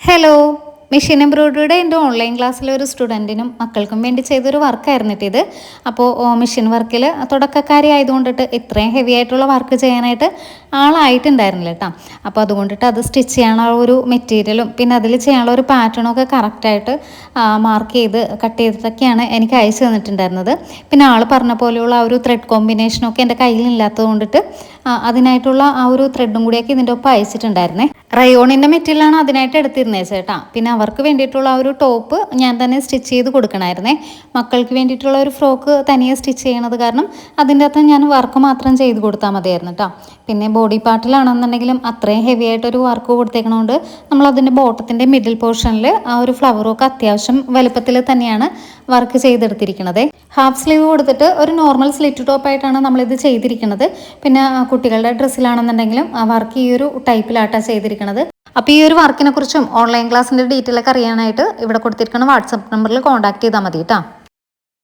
Hello, machine എംബ്രോയിഡറിയുടെ എൻ്റെ online ക്ലാസ്സിലെ ഒരു സ്റ്റുഡൻറ്റിനും മക്കൾക്കും വേണ്ടി ചെയ്തൊരു വർക്കായിരുന്നു ഇത്. അപ്പോൾ മെഷീൻ വർക്കിൽ തുടക്കക്കാരി ആയതുകൊണ്ടിട്ട് ഇത്രയും ഹെവി ആയിട്ടുള്ള വർക്ക് ചെയ്യാനായിട്ട് ആളായിട്ടുണ്ടായിരുന്നില്ല കേട്ടോ. അപ്പോൾ അതുകൊണ്ടിട്ട് അത് സ്റ്റിച്ച് ചെയ്യാനുള്ള ഒരു മെറ്റീരിയലും പിന്നെ അതിൽ ചെയ്യാനുള്ള ഒരു പാറ്റേണും ഒക്കെ കറക്റ്റായിട്ട് മാർക്ക് ചെയ്ത് കട്ട് ചെയ്തിട്ടൊക്കെയാണ് എനിക്ക് അയച്ചു തന്നിട്ടുണ്ടായിരുന്നത്. പിന്നെ ആൾ പറഞ്ഞ പോലെയുള്ള ആ ഒരു ത്രെഡ് കോമ്പിനേഷനൊക്കെ എൻ്റെ കയ്യിലില്ലാത്തത് കൊണ്ടിട്ട് അതിനായിട്ടുള്ള ആ ഒരു ത്രെഡും കൂടിയൊക്കെ ഇതിൻ്റെ ഒപ്പം അയച്ചിട്ടുണ്ടായിരുന്നേ. റയോണിൻ്റെ മെറ്റീരിയലാണ് അതിനായിട്ട് എടുത്തിരുന്നത് ചേട്ടാ. പിന്നെ അവർക്ക് വേണ്ടിയിട്ടുള്ള ആ ഒരു ടോപ്പ് ഞാൻ തന്നെ സ്റ്റിച്ച് ചെയ്ത് കൊടുക്കണമായിരുന്നേ. മക്കൾക്ക് വേണ്ടിയിട്ടുള്ള ഒരു ഫ്രോക്ക് തനിയെ സ്റ്റിച്ച് ചെയ്യണത് കാരണം അതിൻ്റെ അകത്ത് ഞാൻ വർക്ക് മാത്രം ചെയ്ത് കൊടുത്താൽ മതിയായിരുന്നു കേട്ടോ. പിന്നെ ബോഡി പാർട്ടിലാണെന്നുണ്ടെങ്കിലും അത്രയും ഹെവി ആയിട്ടൊരു വർക്ക് കൊടുത്തേക്കണോണ്ട് നമ്മൾ അതിൻ്റെ ബോട്ടത്തിൻ്റെ മിഡിൽ പോർഷനിൽ ആ ഒരു ഫ്ലവറൊക്കെ അത്യാവശ്യം വലുപ്പത്തിൽ തന്നെയാണ് വർക്ക് ചെയ്തെടുത്തിരിക്കുന്നത്. ഹാഫ് സ്ലീവ് കൊടുത്തിട്ട് ഒരു നോർമൽ സ്ലിറ്റ് ടോപ്പായിട്ടാണ് നമ്മളിത് ചെയ്തിരിക്കുന്നത്. പിന്നെ കുട്ടികളുടെ ഡ്രസ്സിലാണെന്നുണ്ടെങ്കിലും ആ വർക്ക് ഈ ഒരു ടൈപ്പിലായിട്ടാണ് ചെയ്തിരിക്കുന്നത്. അപ്പോൾ ഈ ഒരു വർക്കിനെ കുറിച്ചും ഓൺലൈൻ ക്ലാസ്സിൻ്റെ ഡീറ്റെയിൽ ഒക്കെ അറിയാനായിട്ട് ഇവിടെ കൊടുത്തിരിക്കുന്ന വാട്സപ്പ് നമ്പറിൽ കോൺടാക്ട് ചെയ്താൽ മതി കേട്ടോ.